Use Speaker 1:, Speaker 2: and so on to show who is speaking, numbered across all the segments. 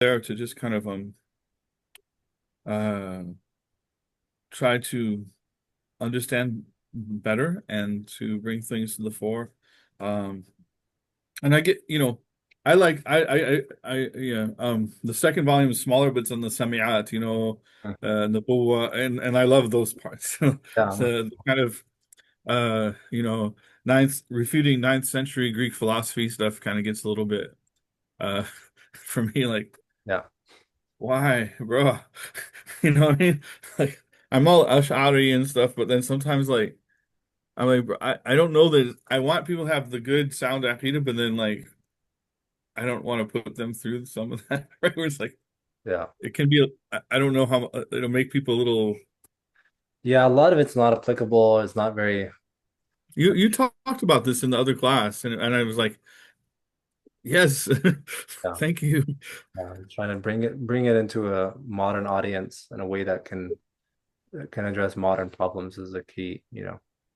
Speaker 1: there to just kind of uh try to understand better and to bring things to the fore. Um, and I get, I like yeah, the second volume is smaller, but it's on the Sami'at, Nubuwa, and I love those parts.
Speaker 2: Yeah.
Speaker 1: So kind of ninth refuting ninth century Greek philosophy stuff kind of gets a little bit uh for me like,
Speaker 2: Yeah.
Speaker 1: why, bro? You know what I mean? Like I'm all Ash'ari and stuff, but then sometimes like I'm like, bro, I don't know that I want people to have the good sound Aqidah, but then like I don't want to put them through some of that, right? Where it's like
Speaker 2: Yeah.
Speaker 1: it can be, I don't know how it'll make people a little.
Speaker 2: Yeah, a lot of it's not applicable. It's not very,
Speaker 1: You talked about this in the other class, and I was like, yes,
Speaker 2: yeah.
Speaker 1: thank you.
Speaker 2: Trying to bring it into a modern audience in a way that can address modern problems is the key,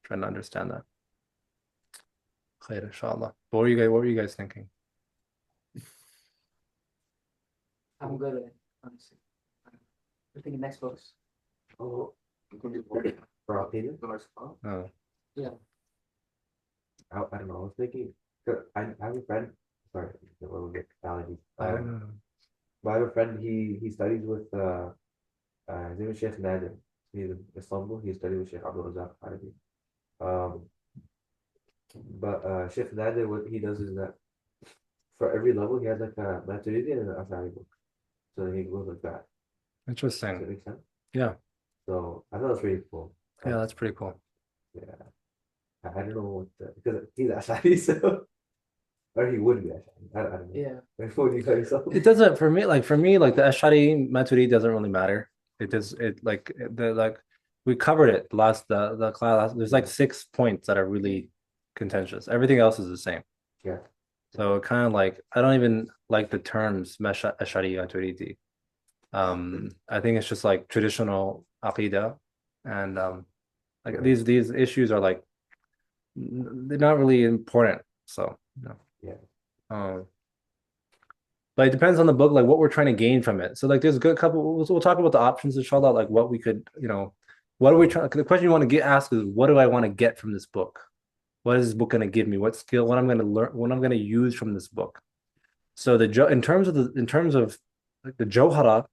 Speaker 2: trying to understand that. Khair, inshallah. What were you guys thinking?
Speaker 3: I'm good at it, honestly. I'm thinking next books. Oh, you can do more for our opinion.
Speaker 2: Oh,
Speaker 3: Yeah.
Speaker 4: I don't know. I was thinking, 'cause I have a friend. Sorry, a little bit allergies.
Speaker 2: I don't know.
Speaker 4: But I have a friend. He studies with his name is Sheikh Nader. He's in Istanbul. He studied with Sheikh Abdul Razak Hanafi. Um, but Sheikh Nader, what he does is that for every level he has like a Maturidi and an Ash'ari book. So he goes like that. Does
Speaker 2: Interesting.
Speaker 4: that make sense?
Speaker 2: Yeah.
Speaker 4: So I thought it was pretty cool.
Speaker 2: Yeah, that's pretty cool.
Speaker 4: Yeah, I don't know what because he's Ash'ari, so or he would be Ash'ari. I don't know.
Speaker 3: Yeah.
Speaker 4: What do you call yourself?
Speaker 2: It doesn't for me like the Ash'ari Maturidi doesn't really matter. It does it like we covered it the class. There's like
Speaker 4: Yeah,
Speaker 2: 6 points that are really contentious. Everything else is the same.
Speaker 4: yeah,
Speaker 2: So kind of like I don't even like the terms Ash'ari Maturidi. I think it's just like traditional Aqidah, and like
Speaker 4: right,
Speaker 2: these issues are like they're not really important. So
Speaker 4: yeah,
Speaker 2: um, but it depends on the book, like what we're trying to gain from it. So like there's a good couple. We'll talk about the options inshallah, like what we could, what are we trying? The question you want to get asked is, what do I want to get from this book? What is this book going to give me? What skill? What I'm going to learn? What I'm going to use from this book? So in terms of like the Johara,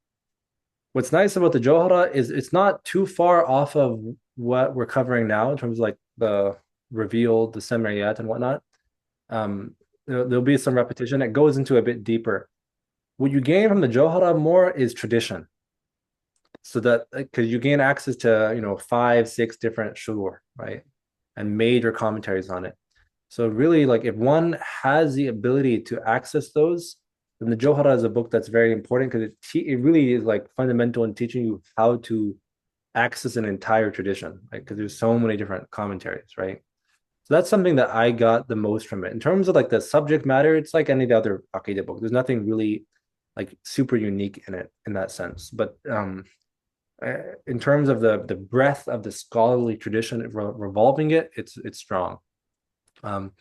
Speaker 2: what's nice about the Johara is it's not too far off of what we're covering now in terms of like the revealed, the Samariyat and whatnot. Um, there'll be some repetition. It goes into a bit deeper. What you gain from the Johara more is tradition. So that because you gain access to, 5, 6 different shur, right? And major commentaries on it. So really, like if one has the ability to access those, then the Johara is a book that's very important because it really is like fundamental in teaching you how to access an entire tradition, right? Because there's so many different commentaries, right? So that's something that I got the most from it. In terms of like the subject matter, it's like any of the other Aqidah book. There's nothing really like super unique in it in that sense. But in terms of the breadth of the scholarly tradition revolving it, it's strong. Um,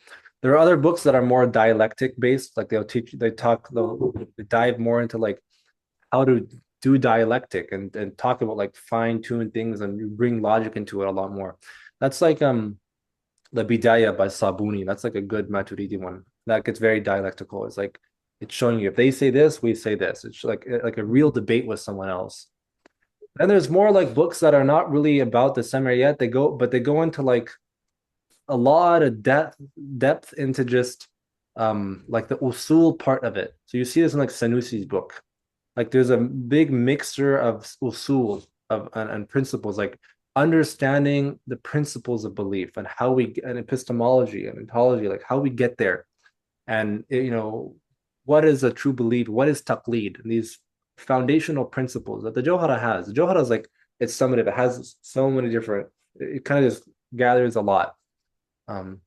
Speaker 2: there are other books that are more dialectic based, like they'll dive more into like how to do dialectic and talk about like fine tune things and you bring logic into it a lot more. That's like the Bidaya by Sabuni. That's like a good Maturidi one. That gets very dialectical. It's like it's showing you if they say this, we say this. It's like a real debate with someone else. Then there's more like books that are not really about the Semer yet. They go into like a lot of depth into just like the usul part of it. So you see this in like Sanusi's book. Like there's a big mixture of usul and principles, like understanding the principles of belief and how we and epistemology and ontology, like how we get there, and what is a true belief, what is taqlid, and these foundational principles that the Johara has. The Johara is like it's summative. It has so many different. It kind of just gathers a lot. Um,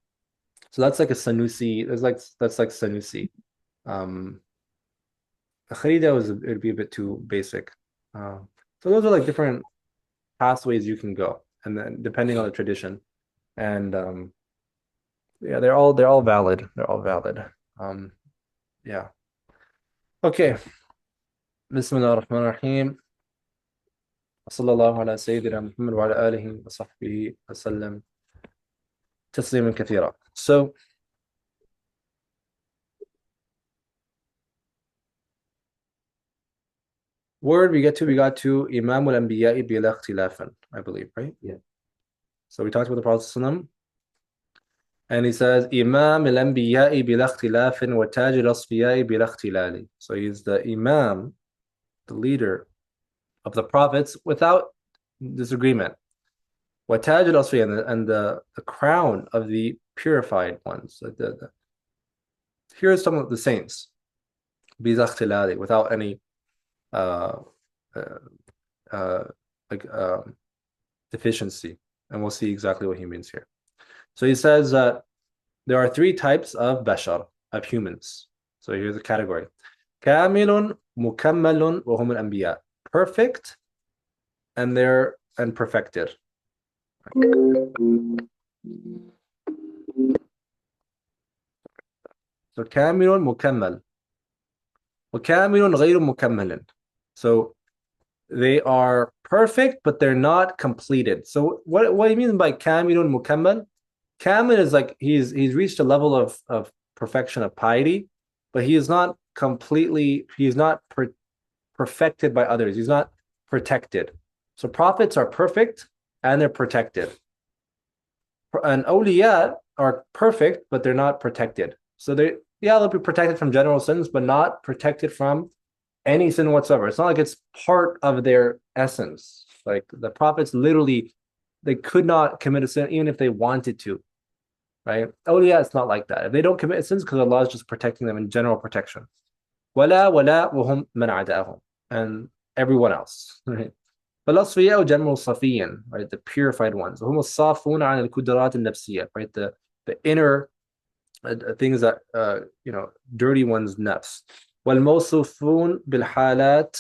Speaker 2: so that's like a Sanusi. That's like Sanusi. Um, Kharida it'd be a bit too basic. So those are like different pathways you can go, and then depending on the tradition, and yeah, they're all valid. They're all valid. Um, yeah. Okay. بسم الله الرحمن الرحيم وصلى الله على سيدنا محمد وعلى آله وصحبه وسلم تسليما كثيرا. So word we got to Imam al-Anbiya'i bila ikhtilafan, I believe, right?
Speaker 4: Yeah.
Speaker 2: So we talked about the Prophet ﷺ, and he says Imam al-Anbiya'i bila ikhtilafin wa taj al-asfiya'i bila ikhtilali. So he's the Imam, the leader of the prophets without disagreement. Wa taj al-asfiya, and the crown of the purified ones. Here are some of the saints, bila ikhtilali, without any like deficiency, and we'll see exactly what he means here. So he says that there are three types of bashar, of humans. So here's the category: kamilun, mukammalun, wa hum al-anbiya, perfect, and perfected. So kamilun, mukammal, wa kamilun ghayru mukammalin. So they are perfect, but they're not completed. So what do you mean by kamilun mukammal? Kamil is like he's reached a level of perfection of piety, but he is not completely, he's not perfected by others. He's not protected. So prophets are perfect and they're protected. And awliya are perfect, but they're not protected. So they'll be protected from general sins, but not protected from any sin whatsoever. It's not like it's part of their essence. Like the prophets literally, they could not commit a sin even if they wanted to, right? Awliya, it's not like that. If they don't commit sins, because Allah is just protecting them in general protection. Wala wahum man ada'ahum, and everyone else, right? فالأصفياء جمع صفيا, right? The purified ones. وهم الصافون عن القدرات النفسية, right? The inner things that dirty one's nafs. والموصوفون بالحالات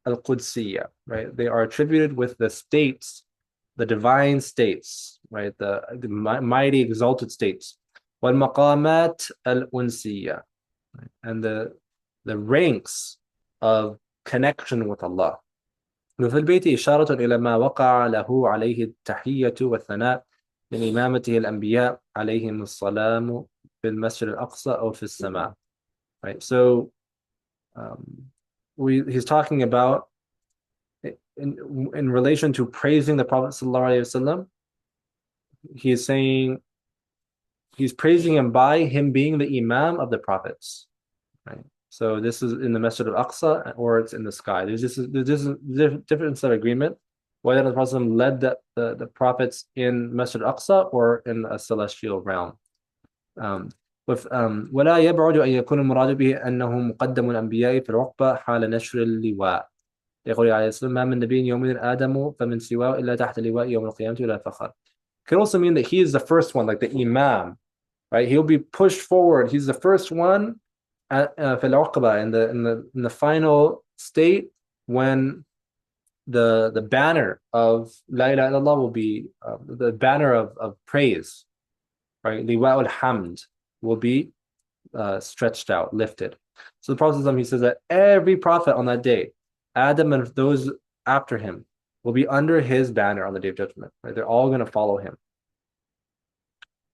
Speaker 2: القدسية, right? They are attributed with the states, the divine states, right? The mighty exalted states. والمقامات الأنسية, right? And the ranks of connection with Allah. وفي البيت إشارة إلى ما وقع له عليه التحية والثناء من إمامته الأنبياء عليهم السلام في المسجد الأقصى أو في السماء. Right, so he's talking about in relation to praising the Prophet ﷺ. He's saying he's praising him by him being the Imam of the prophets, right? So this is in the Masjid al-Aqsa or it's in the sky. There's this difference of agreement whether the Prophet led the prophets in Masjid al-Aqsa or in a celestial realm. ولا يبعد أن يكون المراد به أنه مقدم الأنبياء في العقبة حال نشر اللواء. يقول عليه السلام ما من نبي يومئذ آدم فمن سواه إلا تحت اللواء يوم القيامة ولا فخر. Could also mean that he is the first one, like the Imam, right? He'll be pushed forward. He's the first one at في العقبة, in the final state when the banner of La ilaha illallah will be the banner of praise, right? Liwa al-hamd will be stretched out, lifted. So the Prophet, he says that every prophet on that day, Adam and those after him, will be under his banner on the Day of Judgment. Right? They're all going to follow him.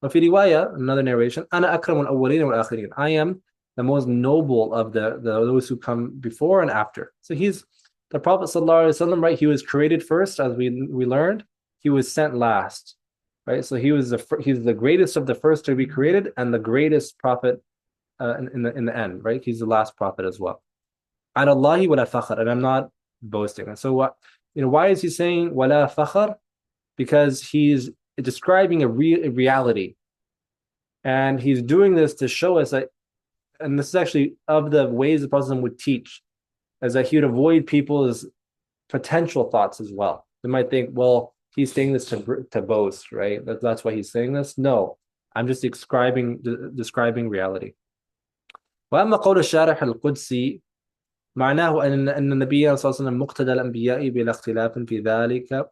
Speaker 2: وفي رواية, another narration, أنا أكرم الأولين والآخرين. I am the most noble of those who come before and after. So he's the Prophet ﷺ, right? He was created first, as we learned. He was sent last, right? So he's the greatest of the first to be created and the greatest prophet in the end, right? He's the last prophet as well. على الله ولا فخر, and I'm not boasting. And so why is he saying ولا فخر? Because he's describing a reality, and he's doing this to show us that, and this is actually of the ways the Prophet would teach, is that he would avoid people's potential thoughts as well. They might think, well, he's saying this to boast, right? That's why he's saying this. No, I'm just describing reality. وأما قول الشارح القدسي معناه أن النبي صلى الله عليه وسلم مقتدى الأنبياء بلا اختلاف في ذلك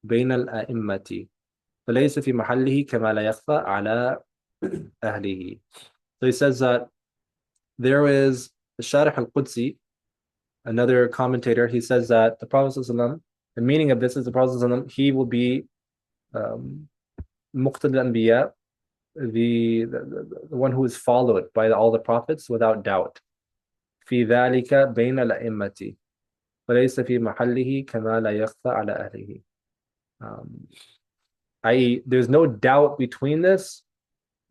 Speaker 2: بين الأئمة فليس في محله كما لا يخفى على أهله. So he says that there is the Sharh al-Qudsi, another commentator, he says that the Prophet ﷺ, the meaning of this is the Prophet ﷺ, he will be Muqtad al-Anbiya, the one who is followed by all the prophets without doubt. في ذلك بين الأئمة وليس في محله كما لا يخفى على أهله. I.e., there's no doubt between this,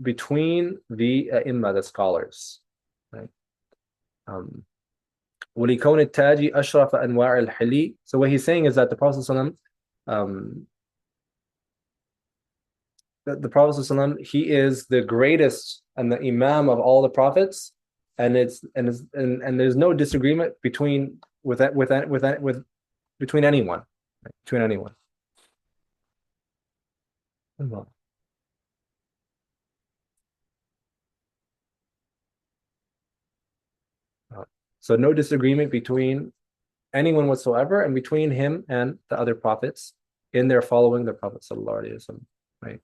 Speaker 2: between the Imma, the scholars. Right? وَلِكَوْنِ التَّاجِ أَشْرَفَ أَنْوَاعِ الْحِلِي. So what he's saying is that the Prophet ﷺ, he is the greatest and the Imam of all the prophets, and there's no disagreement between between anyone, right? Between anyone. So no disagreement between anyone whatsoever, and between him and the other prophets in their following the Prophet sallallahu alaihi wasallam, right?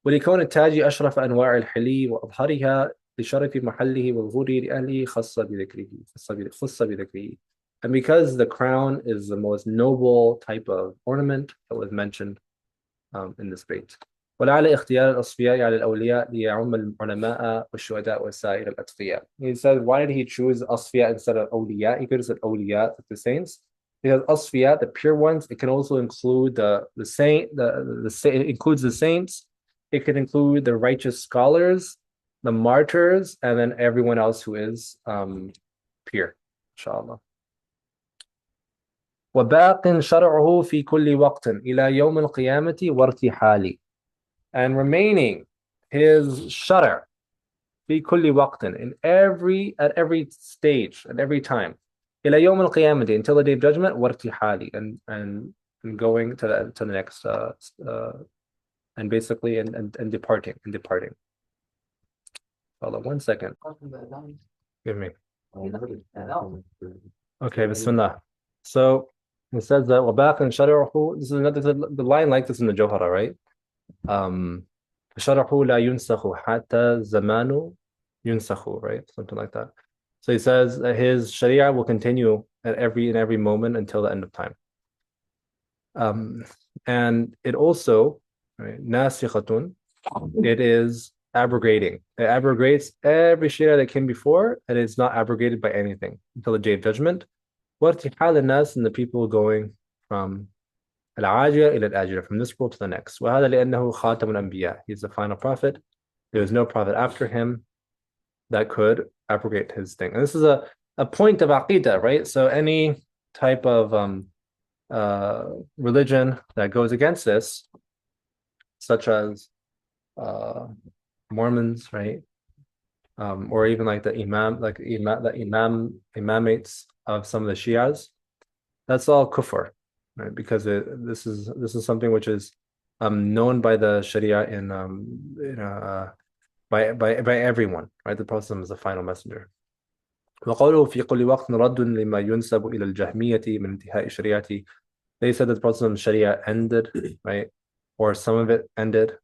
Speaker 2: ولكون التاج أشرف أنواع الحلي وأظهرها لشرف محله والغرور لأهله خص بذكره. And because the crown is the most noble type of ornament that was mentioned in this bait. ولعل اختيار الأصفياء على الأولياء ليعم العلماء والشهداء وسائر الأتقياء. He said, why did he choose Asfiya instead of Awliya? He could have said Awliya, the saints. Because Asfiya, the pure ones, it can also include the saint, it includes the saints. It could include the righteous scholars, the martyrs, and then everyone else who is pure. Inshallah. وباق شرعه في كل وقت إلى يوم القيامة وارتحال. And remaining his shara في كل وقت, at every stage, at every time, إلى يوم القيامة, until the day of judgment, وارتحال, and going to the next and basically and departing. Hold on 1 second. Give me. Okay, Bismillah. So it says that وباق شرعه. This is another the line like this in the Johara, right? شرعه لا ينسخ حتى زمان ينسخ, right? Something like that. So he says that his Sharia will continue in every moment until the end of time. And it also, right, nasikhatun, it is abrogating. It abrogates every Sharia that came before, and it's not abrogated by anything until the day of judgment. وارتحال الناس, and the people going from العاجلة إلى الآجلة, from this world to the next. وهذا لأنه خاتم الأنبياء. He's the final prophet. There is no prophet after him that could abrogate his thing. And this is a point of aqidah, right? So any type of religion that goes against this, such as Mormons, right? Or even like the imamates of some of the Shias, that's all kufr, right? Because this is something which is known by the Sharia by everyone, right? The Prophet is the final messenger. وقوله في كل وقت رد لما ينسب إلى الجهمية من انتهاء شريعته. They said that the Prophet's Sharia ended, right? Or some of it ended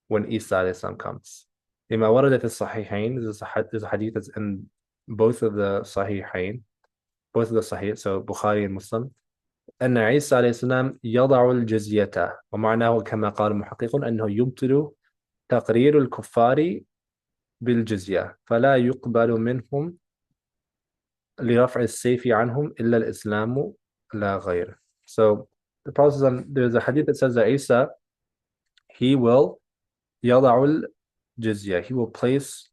Speaker 2: when Isa alayhi salam comes. لما ورد في الصحيحين, there's a hadith that's in both of the Sahihain, both of the Sahih, so Bukhari and Muslim. أن عيسى عليه السلام يضع الجزية ومعناه كما قال المحققون أنه يبطل تقرير الكفار بالجزية فلا يقبل منهم لرفع السيف عنهم إلا الإسلام لا غير. So the Prophet, there's a hadith that says that Isa, he will يضع الجزية, he will place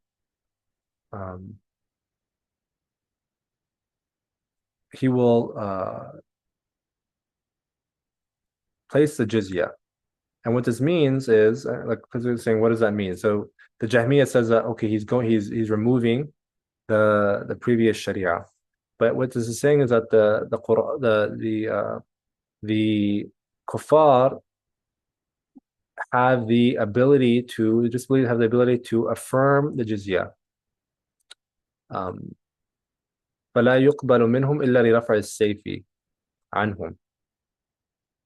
Speaker 2: place the jizya. And what this means is, like, because we're saying, what does that mean? So the Jahmiyyah says that, okay, he's removing the previous Sharia. But what this is saying is that the kuffar have the ability to affirm the jizya. فلا يقبل منهم إلا لرفع السيف عنهم.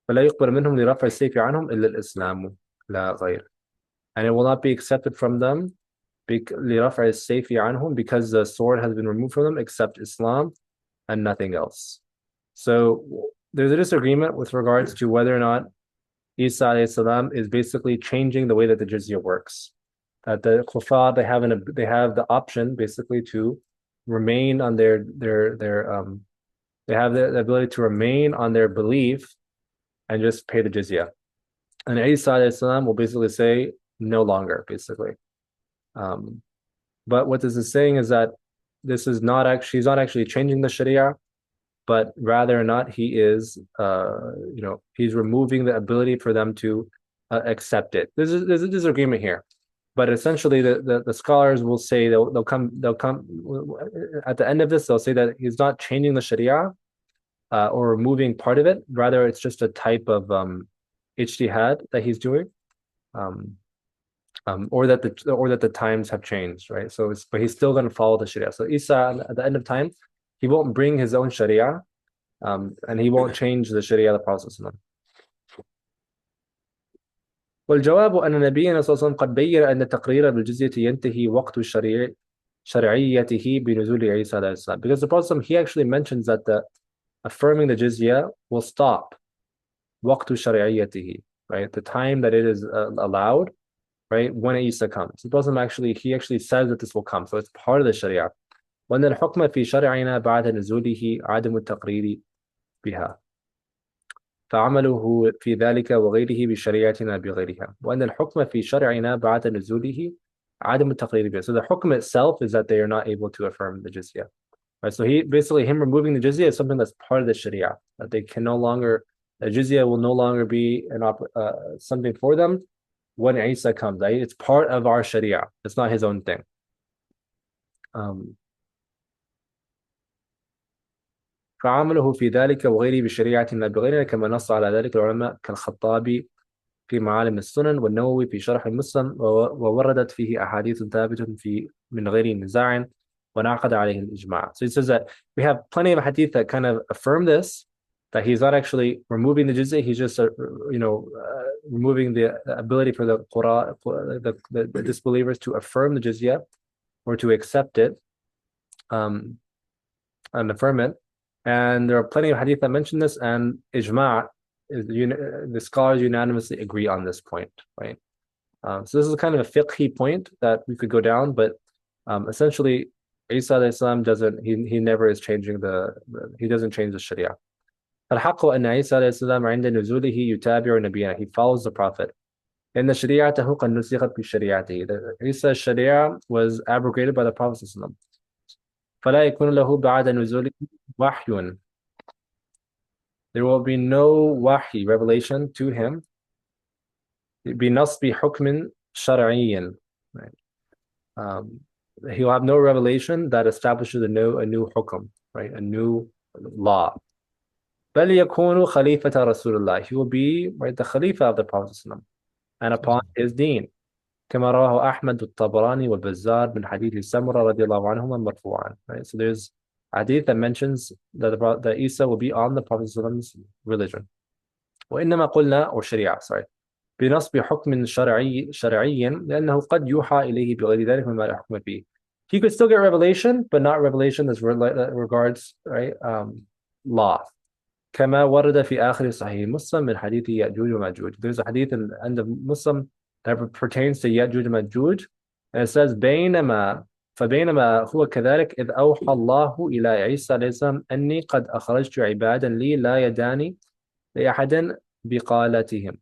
Speaker 2: فلا يقبل منهم لرفع السيف عنهم إلا الإسلام لا غير. And it will not be accepted from them لرفع السيف عنهم, because the sword has been removed from them except Islam and nothing else. So there's a disagreement with regards to whether or not Isa alayhi salam is basically changing the way that the jizya works. That the kuffar, they have the option basically to remain on their they have the ability to remain on their belief and just pay the jizya. And Isa alayhi salam will basically say no longer, basically. But what this is saying is that this is not actually, he's not actually changing the Sharia, but rather or not he is, he's removing the ability for them to accept it. There's a disagreement here, but essentially the scholars will say they'll come at the end of this, they'll say that he's not changing the Sharia or removing part of it. Rather, it's just a type of ijtihad that he's doing. Or that the times have changed, right? So, but he's still going to follow the Sharia. So Isa, at the end of time, he won't bring his own Sharia, and he won't change the Sharia of the Prophet. والجواب أن نبينا صلى الله عليه وسلم قد بين أن التقرير بالجزية ينتهي وقت شرعيته بنزول عيسى عليه السلام. Because the Prophet, he actually mentions that the affirming the jizya will stop وقت شرعيته, right? The time that it is allowed, right, when Isa comes. The Prophet he actually says that this will come, so it's part of the Sharia. وأن الحكم في شرعنا بعد نزوله عدم التقرير بها فعمله في ذلك وغيره بشريعتنا بغيرها. وأن الحكم في شرعنا بعد نزوله عدم التقرير بها. So the hukm itself is that they are not able to affirm the jizya. Right, so him removing the jizya is something that's part of the Sharia, that they can no longer, the jizya will no longer be something for them when Isa comes, right? It's part of our Sharia. It's not his own thing. فعمله في ذلك وغيره بشريعتنا بغيرنا كما نص على ذلك العلماء كالخطابي في معالم السنن والنووي في شرح المسلم ووردت فيه أحاديث ثابتة من غير نزاع ونعقد عليه الإجماع. So he says that we have plenty of hadith that kind of affirm this, that he's not actually removing the jizya, he's just removing the ability for the Qur'an, the disbelievers to affirm the jizya or to accept it and affirm it. And there are plenty of hadith that mention this, and ijma', the scholars unanimously agree on this point, right? So this is kind of a fiqhi point that we could go down, but essentially Isa alayhi salam he never is changing he doesn't change the Sharia. الحق أن عيسى عليه السلام عند نزوله يتابع نبينا, he follows the Prophet. إن شريعته قد نسخت بشريعته. Isa's Sharia was abrogated by the Prophet صلى الله عليه وسلم. فلا يكون له بعد نزوله وحي. There will be no wahi, revelation to him. بنصب حكم شرعي. Right? He will have no revelation that establishes a new hukum, right? A new law. بل يكون خليفة رسول الله. He will be, right, the Khalifa of the Prophet and upon his deen. كما رواه أحمد الطبراني والبزار من حديث سمرة رضي الله عنهما مرفوعا. Right? So there's hadith that mentions that Isa will be on the Prophet's religion. وإنما قلنا, or Sharia, sorry, بنصب حكم شرعي لأنه قد يوحى إليه بغير ذلك مما لا حكم فيه. He could still get revelation, but not revelation that regards, right, law. كما ورد في آخر صحيح مسلم من حديث يأجوج ومأجوج. There's a hadith in the end of Muslim that pertains to يأجوج ومأجوج, and it says فبينما هو كذلك إذ أوحى الله إلى عيسى عليه السلام أني قد أخرجت عبادا لي لا يداني لأحد بقالتهم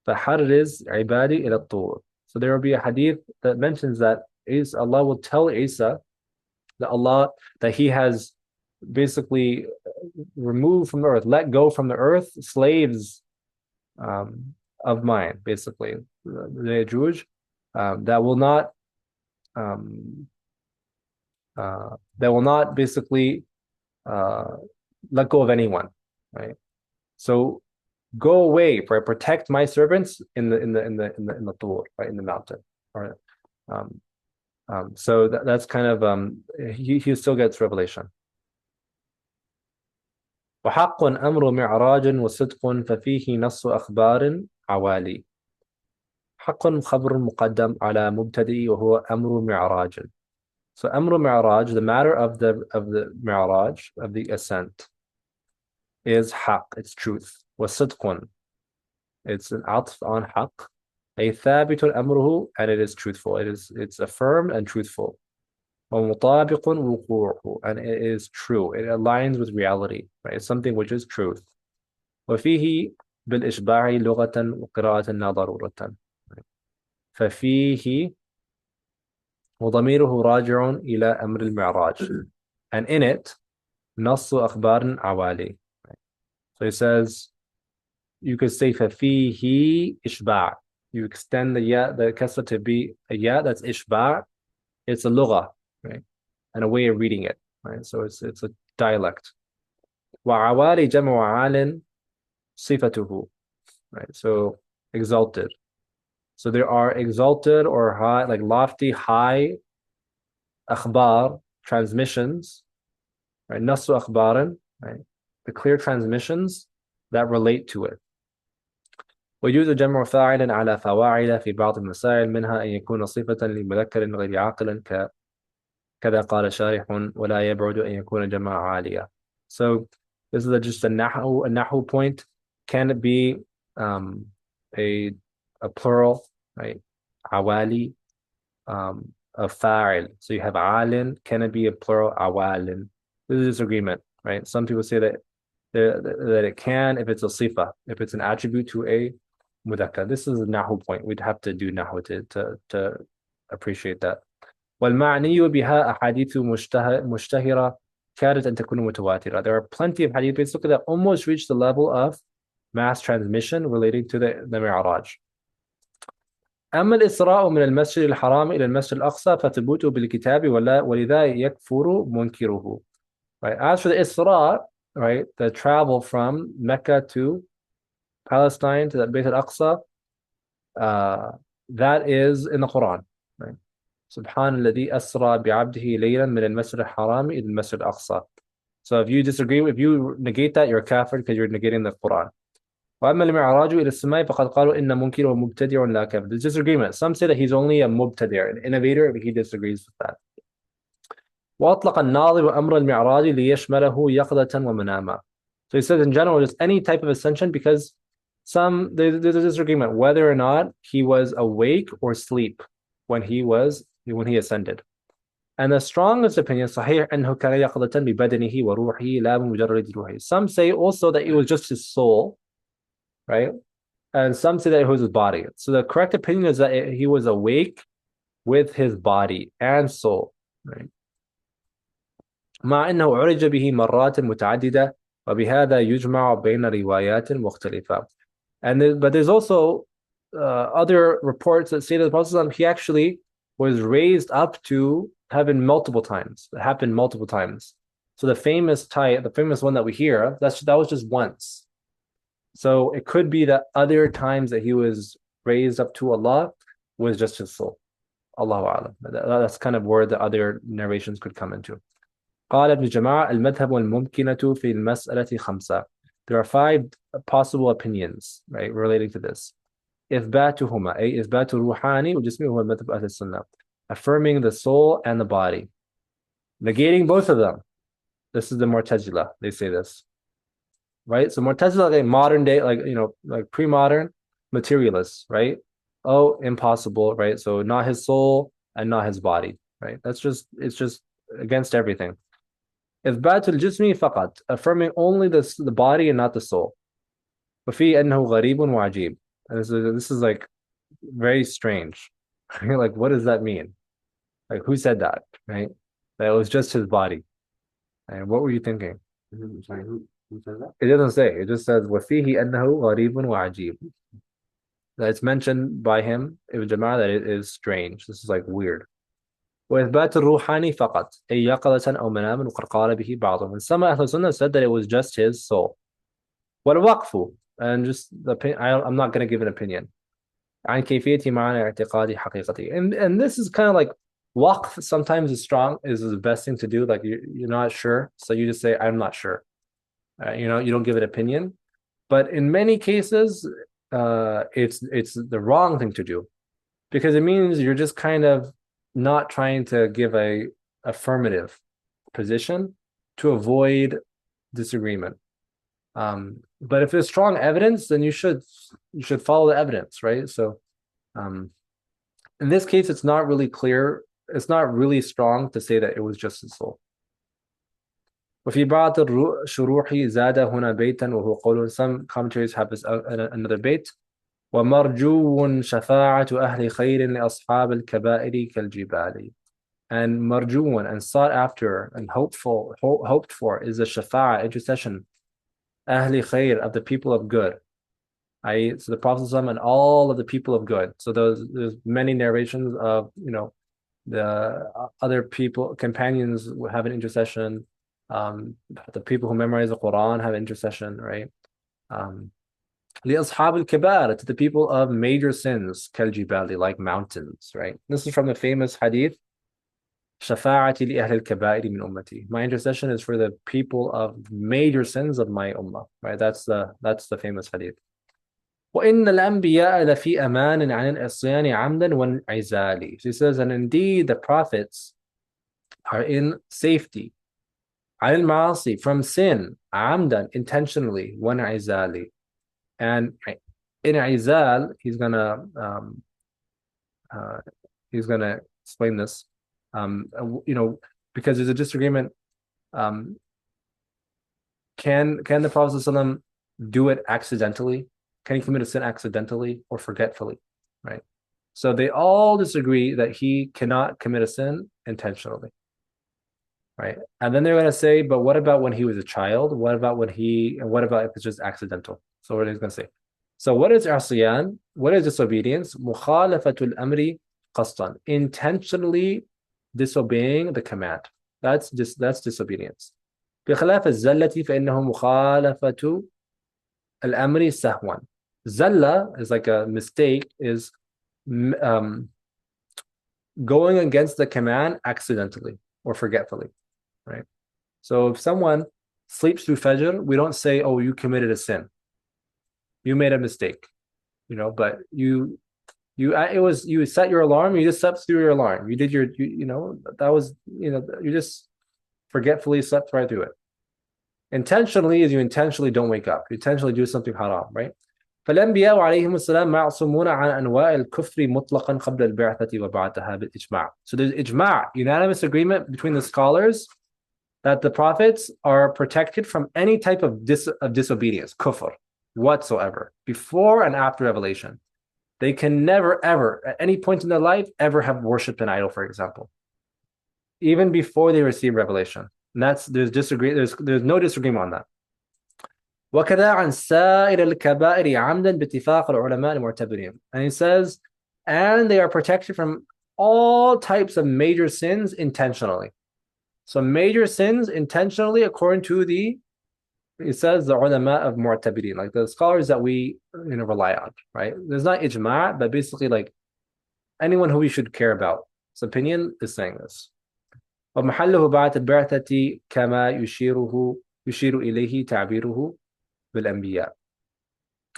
Speaker 2: فحرز عبادي إلى الطور. So there will be a hadith that mentions that Allah will tell Isa that he has basically removed from the earth, let go from the earth slaves of mine, basically the Jews, that will not basically let go of anyone, right? So go away, for I protect my servants in the Tur, right, in the mountain. Right? So that's kind of he still gets revelation. وحق أمر معراج وصدق ففيه نص أخبار عوالي. حق خبر مقدم على مبتدئ وهو أمر معراج. So أمر معراج, the matter of the معراج, of the ascent, is حق, it's truth. وصدق, it's an عطف on حق. أي ثابت أمره, and it is truthful. It's affirmed and truthful. ومطابق وقوعه, and it is true. It aligns with reality, right? It's something which is truth. وفيه بالإشباع لغة وقراءة لا ضرورة. ففيه وضميره راجع إلى أمر المعراج. And in it نص أخبار عوالي. So he says, you could say ففيه إشباع. You extend the kasra to be a ya, that's إشباع. It's a lugha, right? And a way of reading it, right? So it's a dialect. وعوالي جمع عال صفته, right? So exalted. So there are exalted or high, like lofty, high akhbar, transmissions, right? Nasu akhbaran, right? The clear transmissions that relate to it. ويجوز جمع فاعل على فواعل في بعض المسائل منها أن يكون صفة لمذكر غير عاقل كذا قال شارح ولا يبعد أن يكون جمع عالية. So this is just a nahu point. Can it be a plural, right? Awali, a fa'il. So you have alin. Can it be a plural? Awalin. This is a disagreement, right? Some people say that it can if it's a sifa, if it's an attribute to a mudakka. This is a nahu point. We'd have to do nahu to appreciate that. والمعني بها أحاديث مشتهرة كادت أن تكون متواترة. There are plenty of hadith basically that almost reach the level of mass transmission relating to the Mi'raj. أما الإسراء من المسجد الحرام إلى المسجد الأقصى فثبوته بالكتاب ولذا يكفر منكره. Right. As for the Isra, right, the travel from Mecca to Palestine to the Bayt al-Aqsa, that is in the Quran, right? سبحان الذي أسرى بعبده ليلا من المسجد الحرام إلى المسجد الأقصى. So if you disagree, if you negate that, you're a kafir because you're negating the Quran. وأما المعراج إلى السماء فقد قالوا إن منكر ومبتدع لا كافر. There's disagreement. Some say that he's only a mubtadi', an innovator, but he disagrees with that. وأطلق الناظم أمر المعراج ليشمله يقظة ومناما. So he says in general, just any type of ascension, because there's a disagreement whether or not he was awake or asleep when he ascended. And the strongest opinion, صحيح أنه كان يقظة ببدنه وروحه لا بمجرد روحه. Some say also that it was just his soul, right? And some say that it was his body. So the correct opinion is that he was awake with his body and soul, right? مع أنه عرج به مرات متعددة وبهذا يجمع بين روايات مختلفة. But there's also other reports that say that the Prophet he actually was raised up to heaven multiple times. It happened multiple times. So the famous one that we hear, that was just once. So it could be that other times that he was raised up to Allah was just his soul. Allahu A'lam. That's kind of where the other narrations could come into. قال ابن جماعة المذهب والممكنة في المسألة خمسة. There are 5 possible opinions, right, relating to this. إثباتهما أي إثبات الروحاني وجسمي هو المذهب أهل السنة. Affirming the soul and the body. Negating both of them. This is the Mu'tazila. They say this. Right? So Mu'tazila, like modern day, like pre-modern materialists, right? Oh, impossible, right? So not his soul and not his body, right? It's just against everything. إثبات الجسم فقط, affirming only the body and not the soul. وفي أنه غريب وعجيب. And this is like very strange. Like, what does that mean? Like, who said that, right? That it was just his body. And what were you thinking?
Speaker 4: Sorry, who says that?
Speaker 2: It doesn't say. It just says وفيه أنه غريب وعجيب. That it's mentioned by him, Ibn Jama'ah, that it is strange. This is like weird. وإثبات الروحاني فقط أي يقظة أو مناما وقد قال به بعضهم. And some Ahl Sunnah said that it was just his soul. والوقف, and just I'm not going to give an opinion. عن كيفية معنى اعتقاد حقيقته. And this is kind of like waqf sometimes is the best thing to do. Like you're not sure, so you just say I'm not sure. You don't give an opinion. But in many cases, it's the wrong thing to do. because it means you're just kind of not trying to give a affirmative position to avoid disagreement. But if there's strong evidence, then you should follow the evidence, right? So in this case, it's not really clear. It's not really strong to say that it was just his soul. وفي بعض الشروح زاد هنا بيتا وهو قول. Some commentaries have this another bait. ومرجو شفاعة أهل خير لأصحاب الكبائر كالجبال. And marjuun, and sought after and hoped for is the shafa'a, intercession, ahli khair, of the people of good. So the Prophet ﷺ and all of the people of good. So there's many narrations of, the other people, companions have an intercession. The people who memorize the Quran have intercession, right? لأصحاب الكبائر, to the people of major sins, كالجبال, like mountains, right? This is from the famous hadith, شفاعتي لأهل الكبائر من أمتي. My intercession is for the people of major sins of my ummah, right? That's the famous hadith. وإن الأنبياء لفي أمان عن العصيان عمدا وانعزال. She says, and indeed the prophets are in safety عن المعاصي, from sin, عمدا, intentionally, وانعزال. And انعزال, he's gonna explain this. Because there's a disagreement. Can the Prophet ﷺ do it accidentally? Can he commit a sin accidentally or forgetfully? Right. So they all disagree that he cannot commit a sin intentionally. Right. And then they're going to say, but what about when he was a child? What about if it's just accidental? So what are they going to say? So what is asyan? What is disobedience? Mukhalafatul amri qasdan. Intentionally disobeying the command. That's disobedience. بخلاف الزلة فإنه مخالفة الأمر سهوا. Zalla is like a mistake, is going against the command accidentally or forgetfully, right? So if someone sleeps through Fajr, we don't say, oh, you committed a sin. You made a mistake, but you set your alarm, you just slept through your alarm. You did you just forgetfully slept right through it. Intentionally is you intentionally don't wake up. You intentionally do something haram, right? فالأنبياء عليهم السلام معصومون عن أنواع الكفر مطلقا قبل البعثة وبعدها بالإجماع. So there's ijma', unanimous agreement between the scholars that the prophets are protected from any type of disobedience, kufr, whatsoever, before and after revelation. They can never, ever, at any point in their life, ever have worshipped an idol, for example, even before they receive revelation. And there's no disagreement on that. وكذا عن سائر الكبائر عمدا باتفاق العلماء المعتبرين. And he says, and they are protected from all types of major sins intentionally. So major sins intentionally, according to it says the ulama of mu'tabirin, like the scholars that we rely on, right? There's not ijma', but basically like anyone who we should care about. His opinion is saying this. ومحله بعد البعثة كما يشير إليه تعبيره بالأنبياء.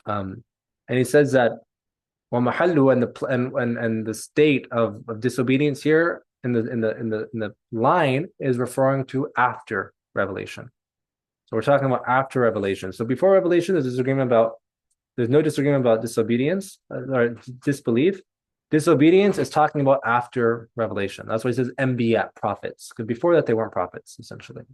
Speaker 2: And he says that ومحله and the state of disobedience here in the line is referring to after revelation. So we're talking about after revelation. So before revelation, there's no disagreement about disobedience or disbelief. Disobedience is talking about after revelation. That's why it says anbiya, prophets, because before that they weren't prophets, essentially.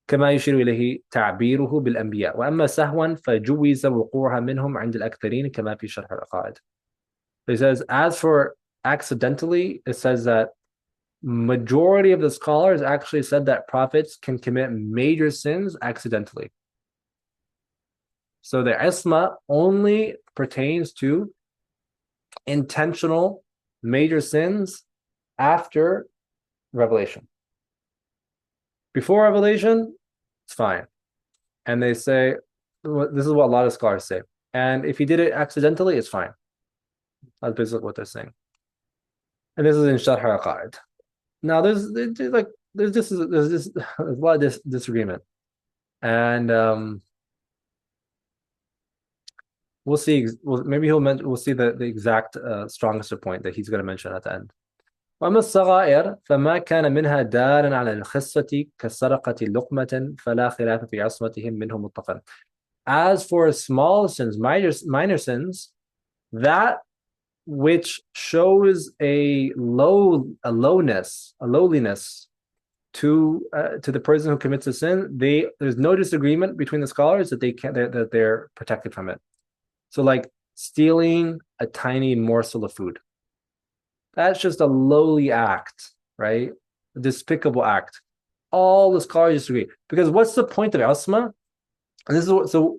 Speaker 2: كما يشير إليه تعبيره بالأنبياء وأما سهوا فجوز وقوعها منهم عند الأكثرين كما في شرح العقائد. He says, as for accidentally, it says that majority of the scholars actually said that prophets can commit major sins accidentally. So the isma only pertains to intentional major sins after revelation. Before revelation, it's fine. And they say, this is what a lot of scholars say. And if he did it accidentally, it's fine. That's basically what they're saying. And this is in Sharh al-Qa'id. Now there's a lot of disagreement. And we'll see. Maybe we'll see the exact strongest point that he's going to mention at the end. وأما الصغائر فما كان منها دارا على الخصة كسرقة لقمة فلا خلاف في عصمتهم منه مطلقا. As for small sins, minor sins, that which shows a lowliness to the person who commits a sin, there's no disagreement between the scholars that they're protected from it. So, like stealing a tiny morsel of food, that's just a lowly act, right? A despicable act. All the scholars disagree because what's the point of asma? And this is so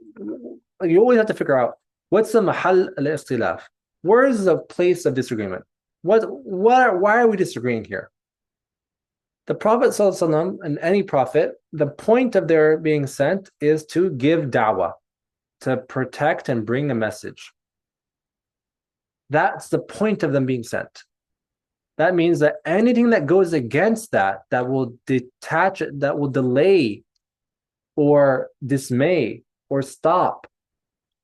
Speaker 2: you always have to figure out what's the mahal al-ikhtilaf. Where is the place of disagreement? Why are we disagreeing here? The Prophet ﷺ and any prophet, the point of their being sent is to give da'wah, to protect and bring a message. That's the point of them being sent. That means that anything that goes against that will detach it, that will delay or dismay or stop,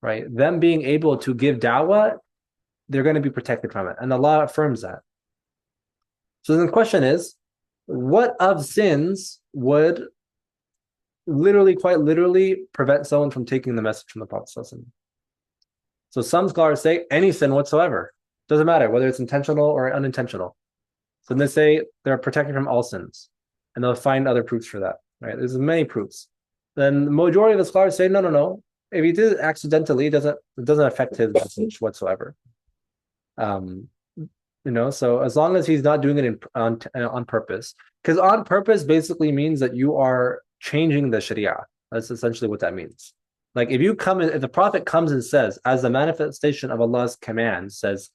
Speaker 2: right? Them being able to give da'wah, they're going to be protected from it. And Allah affirms that. So then the question is, what of sins would quite literally prevent someone from taking the message from the Prophet? So some scholars say any sin whatsoever. Doesn't matter whether it's intentional or unintentional. So they say they're protected from all sins. And they'll find other proofs for that. Right? There's many proofs. Then the majority of the scholars say, no. If he did it accidentally, it doesn't affect his message whatsoever. So as long as he's not doing it on purpose, because on purpose basically means that you are changing the Sharia. That's essentially what that means. Like if the Prophet comes and says, as the manifestation of Allah's command says,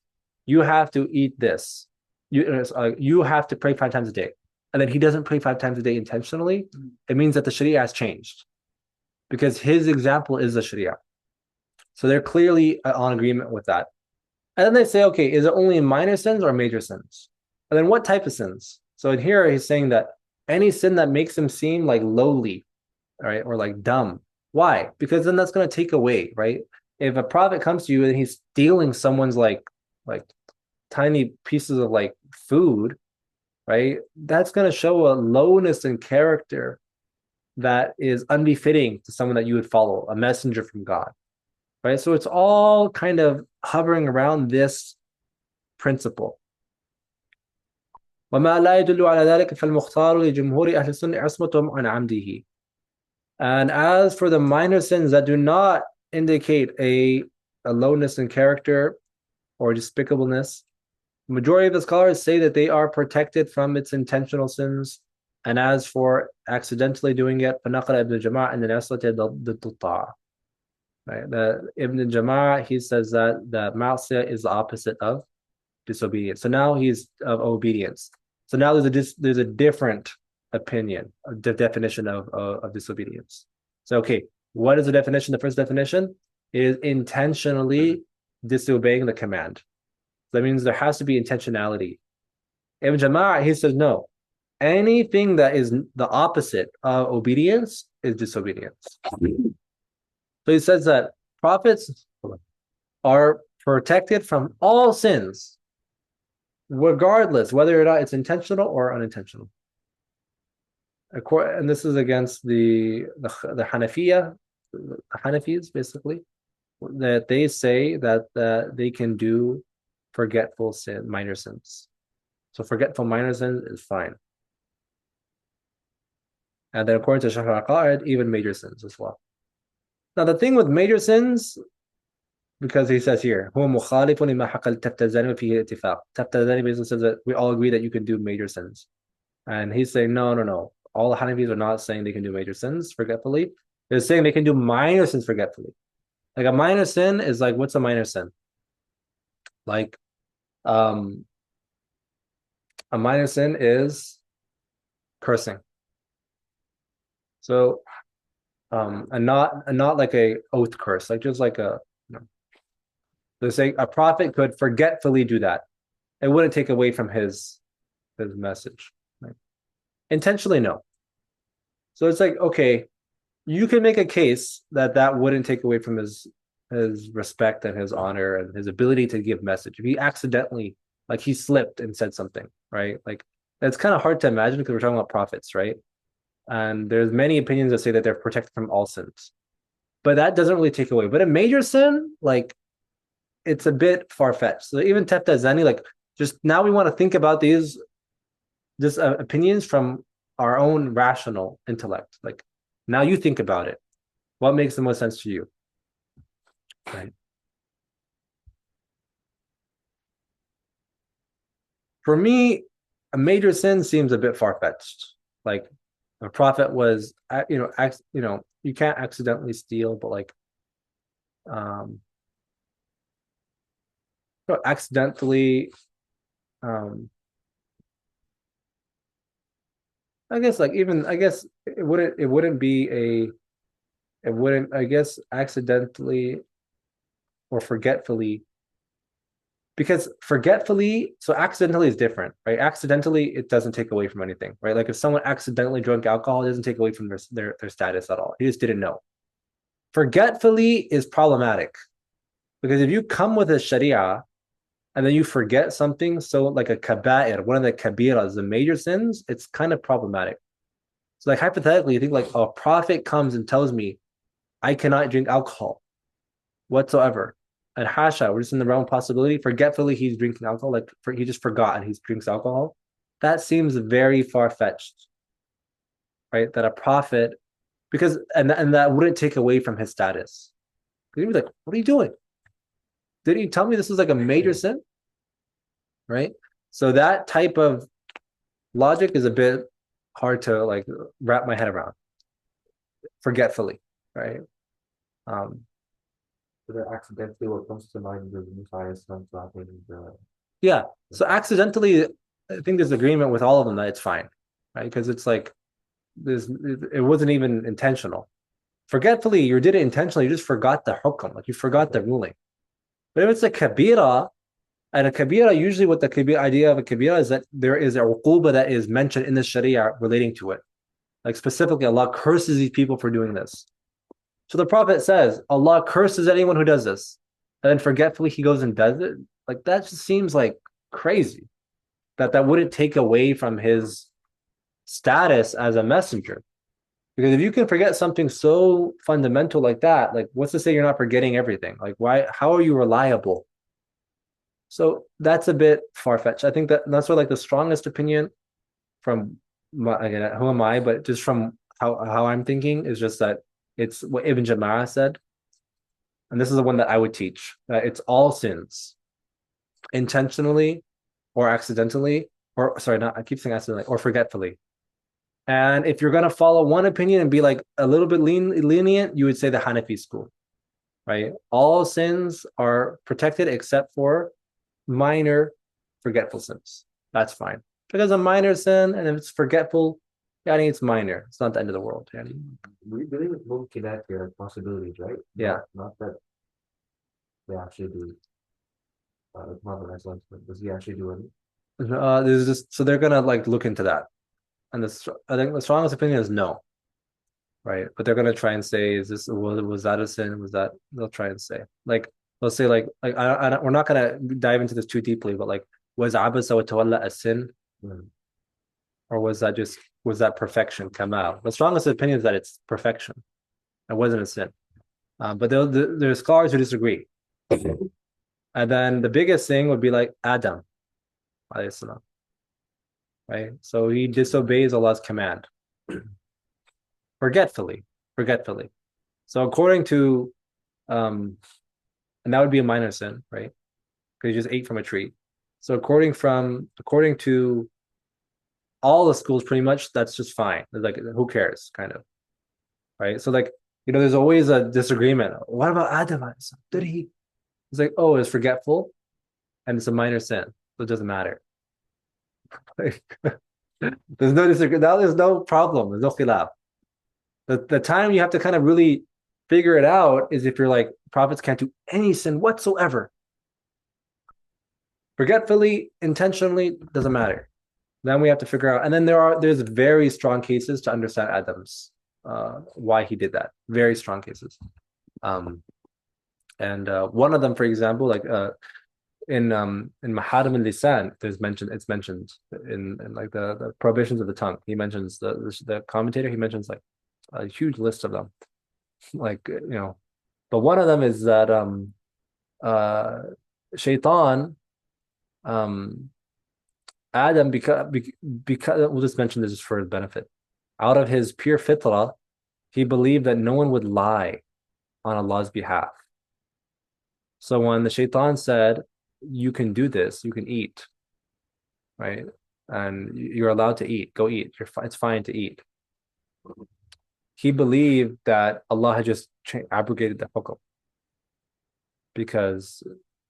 Speaker 2: you have to eat this, you have to pray 5 times a day, and then he doesn't pray 5 times a day intentionally, it means that the Sharia has changed, because his example is the Sharia. So they're clearly on agreement with that. And then they say, okay, is it only minor sins or major sins? And then what type of sins? So in here, he's saying that any sin that makes him seem like lowly, right, or like dumb. Why? Because then that's going to take away, right? If a prophet comes to you and he's stealing someone's like tiny pieces of like food, right, that's going to show a lowness in character that is unbefitting to someone that you would follow, a messenger from God. Right? So it's all kind of hovering around this principle. وما لا يدل على ذلك فالمختار لجمهور أهل السنة عصمتهم عن عمده. And as for the minor sins that do not indicate a lowness in character or despicableness, the majority of the scholars say that they are protected from its intentional sins. And as for accidentally doing it, فنقل ابن جماعة أن العصمة ضد الطاعة. Right? The Ibn Jama'ah, he says that the ma'asiyah is the opposite of disobedience. So now he's of obedience. So now there's a different opinion, the definition of disobedience. So okay, what is the definition? The first definition is intentionally disobeying the command. That means there has to be intentionality. Ibn Jama'ah, he says no. Anything that is the opposite of obedience is disobedience. So he says that prophets are protected from all sins, regardless whether or not it's intentional or unintentional. And this is against the Hanafiya, the Hanafis basically, that they say that they can do forgetful sin, minor sins. So forgetful minor sins is fine. And then according to Shaykh al-Qārī, even major sins as well. Now the thing with major sins, because he says here, هو مخالف لما حق التفتزاني فيه اتفاق. Taftazani basically says that we all agree that you can do major sins. And he's saying, no. All the Hanafis are not saying they can do major sins forgetfully. They're saying they can do minor sins forgetfully. Like a minor sin is like, what's a minor sin? Like, a minor sin is cursing. So, and not like a oath curse, like just like they're saying a prophet could forgetfully do that. It wouldn't take away from his message. Right? Intentionally, no. So it's like, okay, you can make a case that wouldn't take away from his his respect and his honor and his ability to give message. If he accidentally, like he slipped and said something, right? Like it's kind of hard to imagine because we're talking about prophets, right? And there's many opinions that say that they're protected from all sins, but that doesn't really take away. But a major sin, like it's a bit far-fetched. So even Tefta Zani, like just now we want to think about these just opinions from our own rational intellect. Like now you think about it. What makes the most sense to you? Right. For me, a major sin seems a bit far-fetched. Like a prophet was, you can't accidentally steal, but like, um, accidentally, um, I guess like even I guess it wouldn't be it wouldn't I guess accidentally or forgetfully, because forgetfully, so accidentally is different, right? Accidentally it doesn't take away from anything, right? Like if someone accidentally drank alcohol, it doesn't take away from their status at all. He just didn't know. Forgetfully is problematic because if you come with a sharia and then you forget something, so like a kaba'ir, one of the kabiras, the major sins, it's kind of problematic. So like hypothetically, you think like a prophet comes and tells me I cannot drink alcohol whatsoever. And hasha, we're just in the realm of possibility. Forgetfully, he's drinking alcohol, like he just forgot and he drinks alcohol. That seems very far-fetched, right? That a prophet, because and that wouldn't take away from his status. He'd be like, what are you doing? Did he tell me this is like a major sin? Right? So that type of logic is a bit hard to like wrap my head around. Forgetfully, right?
Speaker 4: So that accidentally what comes to mind is the Messiah slapping the.
Speaker 2: Yeah. So accidentally, I think there's agreement with all of them that it's fine, right? Because it's like it wasn't even intentional. Forgetfully, you did it intentionally, you just forgot the hukm, like you forgot the ruling. But if it's a kabira, and a kabira, usually what the kabira idea of a kabira is that there is a uquba that is mentioned in the sharia relating to it. Like specifically, Allah curses these people for doing this. So the Prophet says, Allah curses anyone who does this. And then forgetfully he goes and does it. Like that just seems like crazy. That wouldn't take away from his status as a messenger. Because if you can forget something so fundamental like that, like what's to say you're not forgetting everything? Like how are you reliable? So that's a bit far-fetched. I think that's what like the strongest opinion from again, who am I? But just from how I'm thinking is just that it's what Ibn Jama'ah said, and this is the one that I would teach. That it's all sins, intentionally or accidentally, or sorry, not I keep saying accidentally or forgetfully. And if you're gonna follow one opinion and be like a little bit lenient, you would say the Hanafi school, right? All sins are protected except for minor forgetful sins. That's fine. Because a minor sin, and if it's forgetful, yani it's minor. It's not the end of the world. Yani.
Speaker 4: We believe with mumkinat here, possibilities, right?
Speaker 2: Yeah.
Speaker 4: Not that they actually do. Does he actually do it?
Speaker 2: There's just so they're gonna like look into that, and I think the strongest opinion is no, right? But they're gonna try and say, is this was that a sin? Was that they'll try and say like they'll say we're not gonna dive into this too deeply, but like was abasa wa tawalla a sin, or was that perfection kamal? The strongest opinion is that it's perfection. It wasn't a sin, but there's scholars who disagree. And then the biggest thing would be like Adam, alayhi salam, right? So he disobeys Allah's command forgetfully. So according to, and that would be a minor sin, right? Because you just ate from a tree. So according to all the schools, pretty much that's just fine. Like who cares, kind of, right? So like there's always a disagreement. What about Adam? Did he? It's like, oh, it's forgetful, and it's a minor sin, so it doesn't matter. There's no disagreement. Now there's no problem. There's no khilaf. The time you have to kind of really figure it out is if you're like prophets can't do any sin whatsoever. Forgetfully, intentionally, doesn't matter. Then we have to figure out, and then there's very strong cases to understand Adam's why he did that. Very strong cases. And one of them, for example, like in Maharim al-Lisan, it's mentioned in like the prohibitions of the tongue. He mentions the commentator, he mentions like a huge list of them. Like, but one of them is that uh shaitan, um Adam, because we'll just mention this just for his benefit. Out of his pure fitrah, he believed that no one would lie on Allah's behalf. So when the shaitan said, you can do this, you can eat, right? And you're allowed to eat, go eat. It's fine to eat. He believed that Allah had just abrogated the hukm because,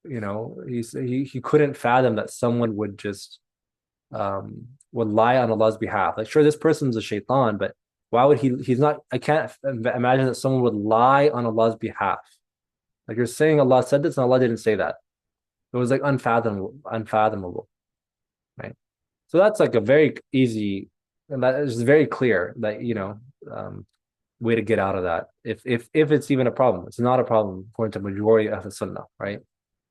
Speaker 2: he couldn't fathom that someone would just would lie on Allah's behalf. Like, sure, this person's a shaitan, but why would he's not, I can't imagine that someone would lie on Allah's behalf. Like, you're saying Allah said this and Allah didn't say that. It was like unfathomable, right? So that's like a very easy, and that is very clear that, way to get out of that. If it's even a problem, it's not a problem according to majority of the sunnah, right?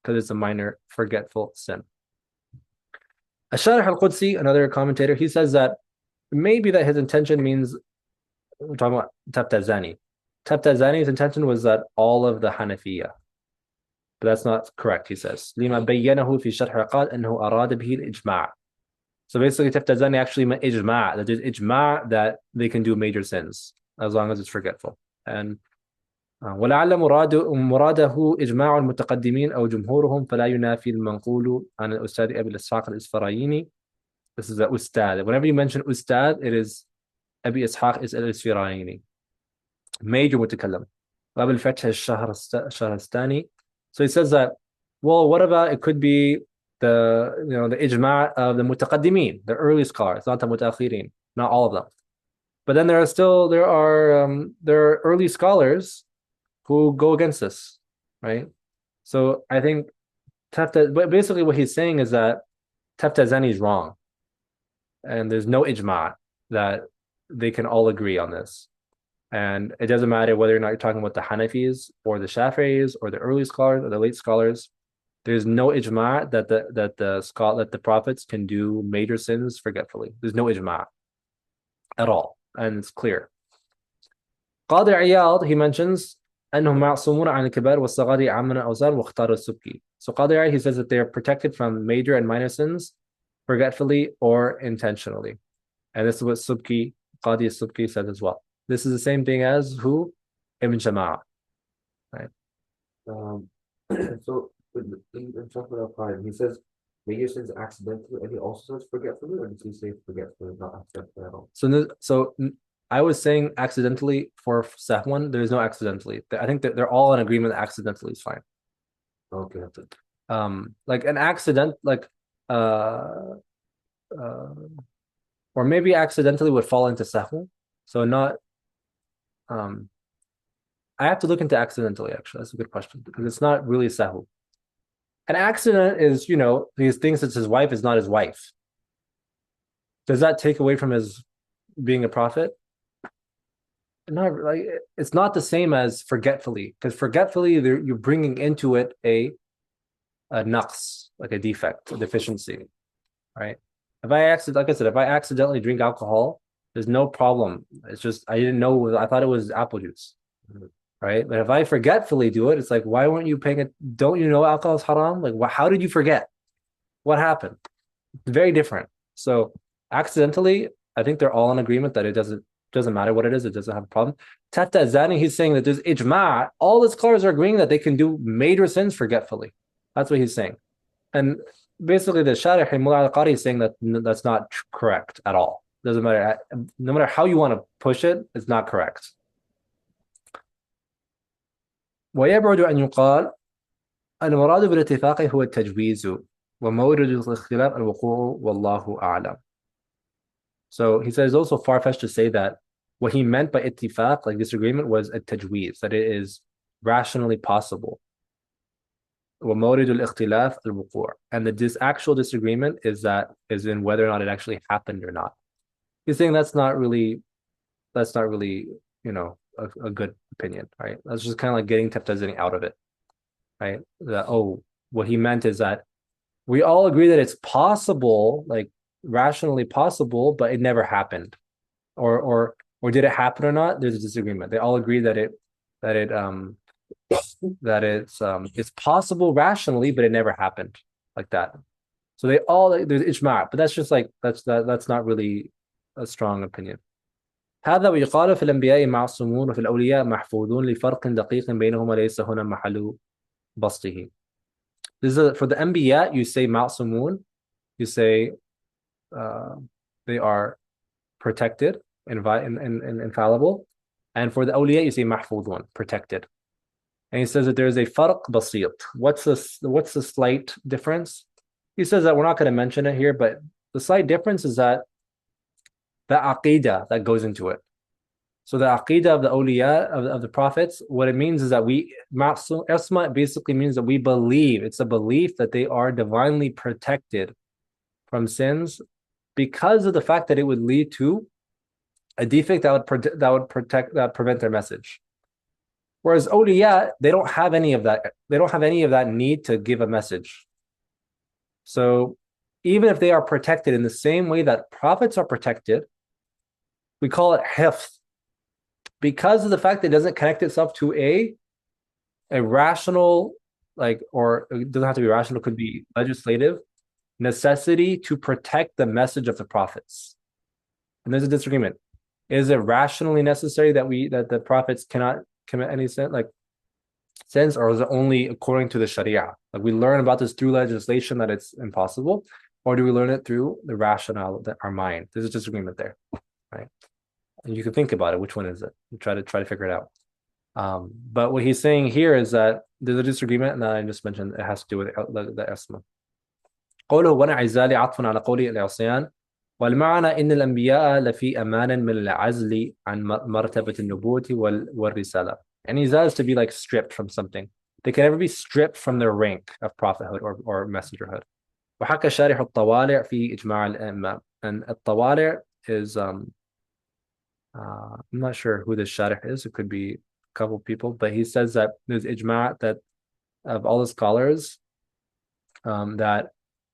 Speaker 2: Because it's a minor forgetful sin. Ash-Sharih al-Qudsi, another commentator, he says that maybe that his intention means, we're talking about Tabtazani. Tabtazani's intention was that all of the Hanafiya. But that's not correct, he says. لِمَا بَيَّنَهُ فِي شَرْحِ عَقَادٍ أَنَّهُ أَرَادَ بِهِ الْإِجْمَاعِ. So basically, Tabtazani actually meant ijma', that there's ijma' that they can do major sins, as long as it's forgetful. And ولعل مراده إجماع المتقدمين أو جمهورهم فلا ينافي المنقول عن الأستاذ أبي الإسحاق الإسفرايني. This is the Ustad. Whenever you mention Ustad, it is Abi Ishaq is al-Isfirayini. Major mutakallam. Abu al-Fath al-Shahrastani. So he says that, well, what about it could be the ijma' of the mutaqaddimin, the early scholars, not the mutaakhirin, not all of them. But then there are early scholars who go against this, right? So I think but basically what he's saying is that Taftazani is wrong, and there's no ijma' that they can all agree on this. And it doesn't matter whether or not you're talking about the Hanafis or the Shafi'is or the early scholars or the late scholars. There's no ijma' that the prophets can do major sins forgetfully. There's no ijma' at all, and it's clear. Qadi Iyad, he mentions أنهم معصومون عن الكبار والصغائر عمن أوزار واختار السبكي. So Qadi Iyad, he says that they are protected from major and minor sins forgetfully or intentionally. And this is what Subki, Qadi Subki says as well. This is the same thing as who? Ibn Jama'ah. Right?
Speaker 4: So in Shafir al-Qārī, he says major sins accidentally, and he also says forgetfully, or does he say forgetfully, not accidentally at all?
Speaker 2: So I was saying accidentally for Sahwan, there's no accidentally. I think that they're all in agreement that accidentally is fine.
Speaker 4: Okay, that's it.
Speaker 2: Like an accident, like or maybe accidentally would fall into Sahwan. So not I have to look into accidentally, actually. That's a good question, because it's not really Sahwu. An accident is, he thinks that his wife is not his wife. Does that take away from his being a prophet? Not like it's not the same as forgetfully, because forgetfully you're bringing into it a naqs, like a defect, a deficiency, right? If I accidentally drink alcohol, there's no problem. It's just I didn't know. I thought it was apple juice, right? But if I forgetfully do it, it's like, why weren't you paying it? Don't you know alcohol is haram? Like, how did you forget? What happened? It's very different. So accidentally, I think they're all in agreement that it doesn't matter what it is. It doesn't have a problem. Tata Zani, he's saying that there's ijma'. All the scholars are agreeing that they can do major sins forgetfully. That's what he's saying. And basically, the Sharih Mullah Alī is saying that that's not correct at all. Doesn't matter. No matter how you want to push it, it's not correct. ويبعد أن يقال المراد بالاتفاق هو التجويز ومورد الاختلاف الوقوع والله أعلم. So he says it's also far-fetched to say that what he meant by ittifaq, like disagreement, was a tajweez, that it is rationally possible. ومورد الاختلاف الوقوع. And this actual disagreement is in whether or not it actually happened or not. He's saying that's not really, a good opinion, right? That's just kind of like getting Tabtazani out of it. right? That, oh, what he meant is that we all agree that it's possible, like rationally possible, but it never happened. Or did it happen or not? There's a disagreement. They all agree that it's possible rationally, but it never happened like that. So they all there's ijma', but that's just like that's not really a strong opinion. هذا ويقال في الأنبياء معصومون وفي الأولياء محفوظون لفرق دقيق بينهما ليس هنا محل بسطه. For the Anbiya, you say معصومون, you say they are protected, infallible, and for the awliya, you say mahfudun, protected. And he says that there is a farq basit. What's the slight difference? He says that we're not going to mention it here, but the slight difference is that the aqidah that goes into it. So the aqidah of the awliya, of the prophets, what it means is that isma basically means that we believe, it's a belief that they are divinely protected from sins because of the fact that it would lead to a defect that would prevent their message. Whereas awliya, they don't have any of that. They don't have any of that need to give a message. So even if they are protected in the same way that prophets are protected, we call it hifth because of the fact that it doesn't connect itself to a rational, like, or it doesn't have to be rational, it could be legislative necessity to protect the message of the prophets. And there's a disagreement. Is it rationally necessary that the prophets cannot commit any sin, like sins, or is it only according to the Sharia? Like we learn about this through legislation that it's impossible, or do we learn it through the rationale that our mind? There's a disagreement there, right? And you can think about it. Which one is it? You try to figure it out. But what he's saying here is that there's a disagreement, and I just mentioned it has to do with the asma. قوله ونعزال عطف على قوله العصيان والمعنى إن الأنبياء لفي أمان من العزل عن مرتبة النبوة والرسالة. And Izal is to be like stripped from something. They can never be stripped from their rank of prophethood or messengerhood. وحكى شارح الطوالع في إجماع الأئمة. And الطوالع is I'm not sure who this sharih is. It could be a couple people, but he says that there's ijma' that of all the scholars that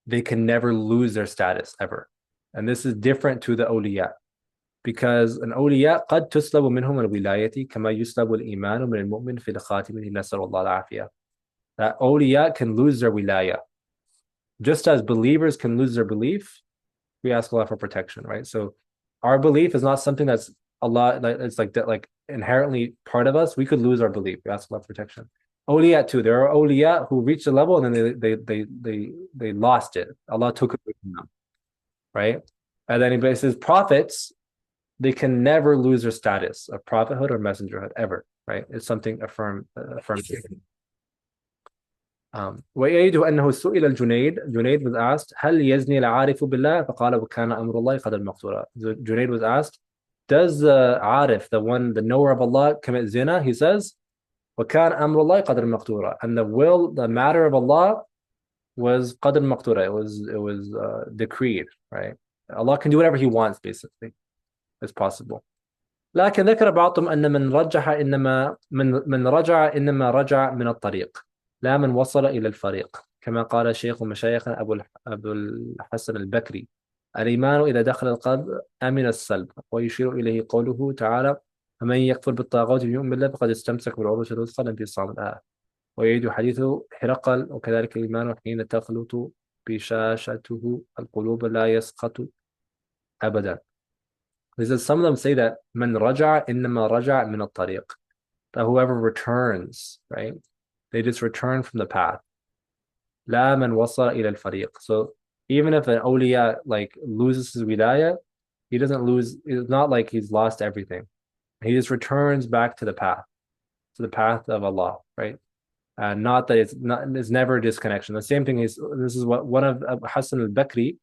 Speaker 2: they can never lose their status ever. And this is different to the awliya. Because an awliya قد تسلب منهم الولاية كما يسلب الإيمان من المؤمن في الخاتمة نسأل الله العافية. That awliya can lose their wilaya. Just as believers can lose their belief, we ask Allah for protection, right? So our belief is not something that's Allah, it's like that, like inherently part of us. We could lose our belief. We ask Allah for protection. Awliya too. There are awliya who reach the level and then they lost it. Allah took it from them, right? And then he says prophets, they can never lose their status of prophethood or messengerhood ever, right? It's something affirmed. ويعيد أنه سئل Junaid was asked هل يزني العارف بالله فقال وكان أمر الله قدر مقدورا. Junaid was asked, does the Arif, the knower of Allah, commit zina? He says وكان أمر الله قدر مقدورا. And the matter of Allah was قدر مقدورا. It was decreed, right? Allah can do whatever He wants, basically. It's possible. لكن ذكر بعضهم أن من رجع إنما رجع من الطريق لا من وصل إلى الفريق كما قال شيخ مشايخنا أبو الحسن البكري الإيمان إذا دخل القلب أمن السلب. ويشير إليه قوله تعالى فمن يكفر بالطاغوت ويؤمن بالله فقد استمسك بالعروة الوثقى لا انفصام لها. ويعيد حديث هرقل وكذلك الإيمان حين تخلط بشاشته القلوب لا يسقط أبدا. He says some of them say that من رجع إنما رجع من الطريق, that whoever returns, right? They just return from the path. لا من وصل إلى الفريق. So even if an awliya like loses his wilaya, he doesn't lose. It's not like he's lost everything. He just returns back to the path of Allah, right? Not that it's never a disconnection. The same thing is, this is what one of Hassan al-Bakri,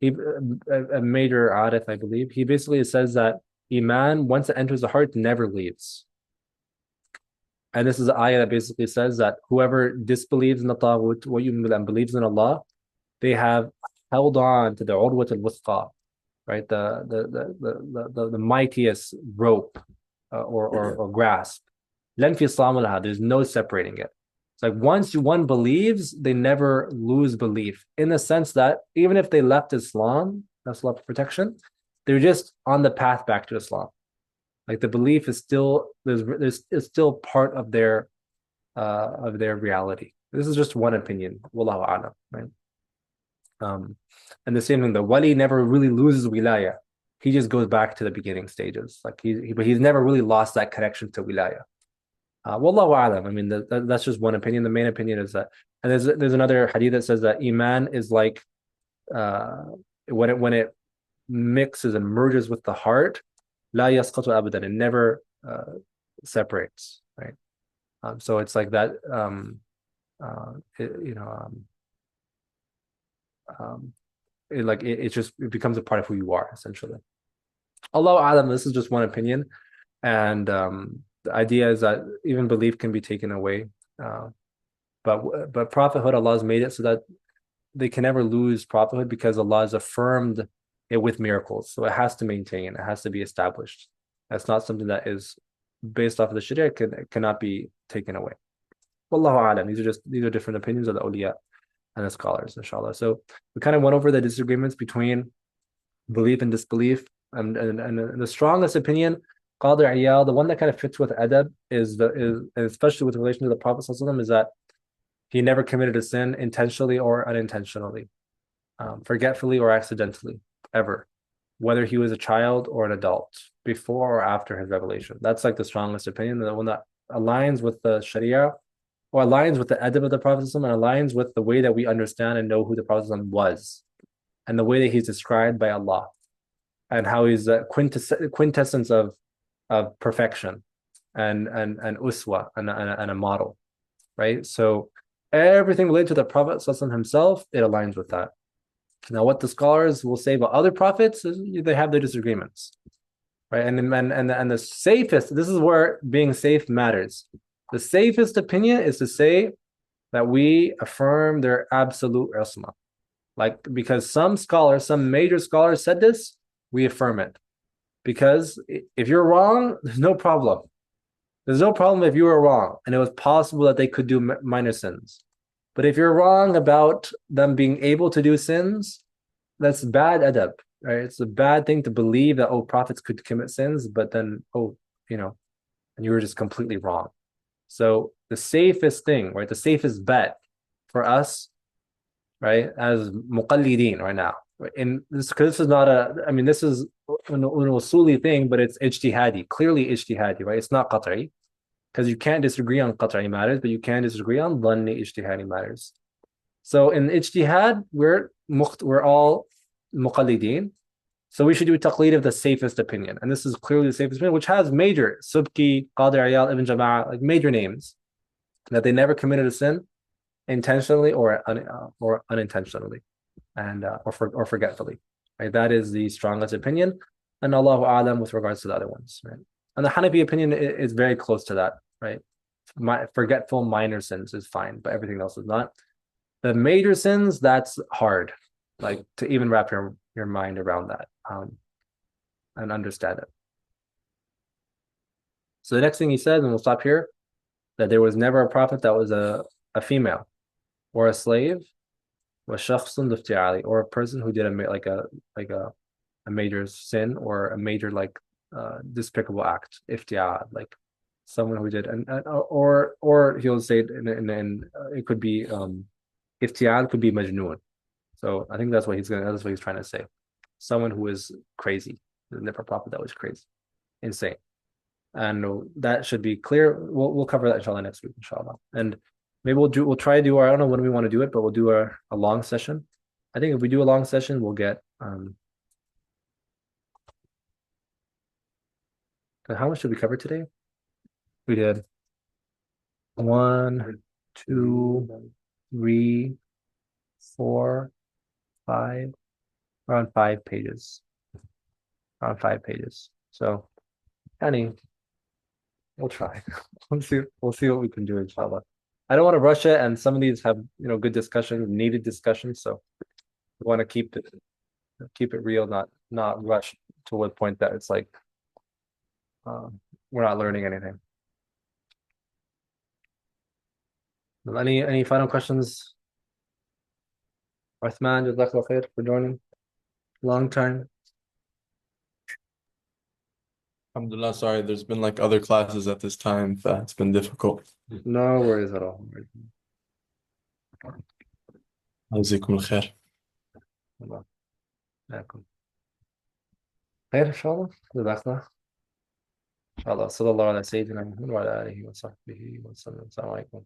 Speaker 2: a major arif, I believe, he basically says that Iman, once it enters the heart, never leaves. And this is an ayah that basically says that whoever disbelieves in the Taghut and believes in Allah, they have held on to the urwat al-wuthqa, right? The mightiest rope or grasp. لَا انْفِصَامَ لَهَا. There's no separating it. It's like once one believes, they never lose belief, in the sense that even if they left Islam, that's Allah protection, they're just on the path back to Islam. Like the belief is still there's is still part of their reality. This is just one opinion. Wallahu a'lam, right? And the same thing, the wali never really loses wilaya. He just goes back to the beginning stages. Like but he's never really lost that connection to wilaya. Wallahu a'lam. I mean, that's just one opinion. The main opinion is that, and there's another hadith that says that iman is like when it mixes and merges with the heart, la yasqatu abadan. It never separates, right? So it's like that. It becomes a part of who you are, essentially. Allahu a'lam. This is just one opinion, and the idea is that even belief can be taken away, but prophethood, Allah has made it so that they can never lose prophethood, because Allah has affirmed it with miracles. So it has to maintain, it has to be established. That's not something that is based off of the Sharia, cannot be taken away. Wallahu a'lam. These are different opinions of the awliya and the scholars, inshallah. So we kind of went over the disagreements between belief and disbelief, and the strongest opinion, Qadi Iyal, the one that kind of fits with adab, is especially with relation to the Prophet ﷺ, is that he never committed a sin intentionally or unintentionally, forgetfully or accidentally, ever, whether he was a child or an adult, before or after his revelation. That's like the strongest opinion, the one that aligns with the Sharia, or aligns with the adab of the Prophet ﷺ, and aligns with the way that we understand and know who the Prophet ﷺ was, and the way that he's described by Allah, and how he's a quintessence of perfection and uswa and a model, right? So everything related to the Prophet ﷺ himself, it aligns with that. Now, what the scholars will say about other prophets, they have their disagreements, right? And the safest, this is where being safe matters. The safest opinion is to say that we affirm their absolute isma. Like, because some major scholars said this, we affirm it. Because if you're wrong, there's no problem. There's no problem if you were wrong, and it was possible that they could do minor sins. But if you're wrong about them being able to do sins, that's bad adab, right? It's a bad thing to believe that, prophets could commit sins, but then, and you were just completely wrong. So the safest thing, right? The safest bet for us, right, as muqallideen right now, in this, because this is not this is an usuli thing, but it's ijtihadi, clearly ijtihadi, right? It's not qat'i, because you can't disagree on qat'i matters, but you can disagree on dhanni ijtihadi matters. So in ijtihad, we're all muqallideen, so we should do taqlid of the safest opinion, and this is clearly the safest opinion, which has major Subki, Qadi Iyal, Ibn Jama'ah, like major names, that they never committed a sin intentionally or unintentionally, and or forgetfully, right? That is the strongest opinion, and Allahu a'lam with regards to the other ones, right? And the Hanafi opinion is very close to that, right? Forgetful minor sins is fine, but everything else is not. The major sins, that's hard, like to even wrap your mind around that, and understand it. So the next thing he says, and we'll stop here, that there was never a prophet that was a female or a slave, or a person who did a major sin or a major despicable act, ifti'a, like someone who did, or he'll say it could be ifti'a, could be majnoon. So I think that's what he's trying to say. Someone who is crazy, never a prophet that was crazy, insane. And that should be clear. We'll cover that inshallah next week, inshallah. And maybe we'll try to do I don't know when we want to do it, but we'll do a long session. I think if we do a long session, we'll get how much did we cover today? We did 1, 2, 3, 4, 5, around 5 pages. Around 5 pages. So we'll try. We'll see what we can do, inshallah. I don't want to rush it, and some of these have good discussions, needed discussions, so we want to keep it real, not rush to a point that it's like we're not learning anything. Any final questions? Uthman, jazakallah khair for joining. Long time.
Speaker 5: Alhamdulillah, sorry, there's been like other classes at this time that's been difficult.
Speaker 2: No worries at all.
Speaker 5: جزاكم الخير.
Speaker 2: الله معكم. خير إن شاء الله. جزاكم إن شاء الله. صلى الله على سيدنا محمد وعلى آله وصحبه وسلم. السلام عليكم.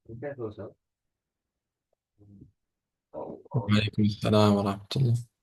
Speaker 4: We can't close up.
Speaker 5: وعليكم السلام ورحمة الله.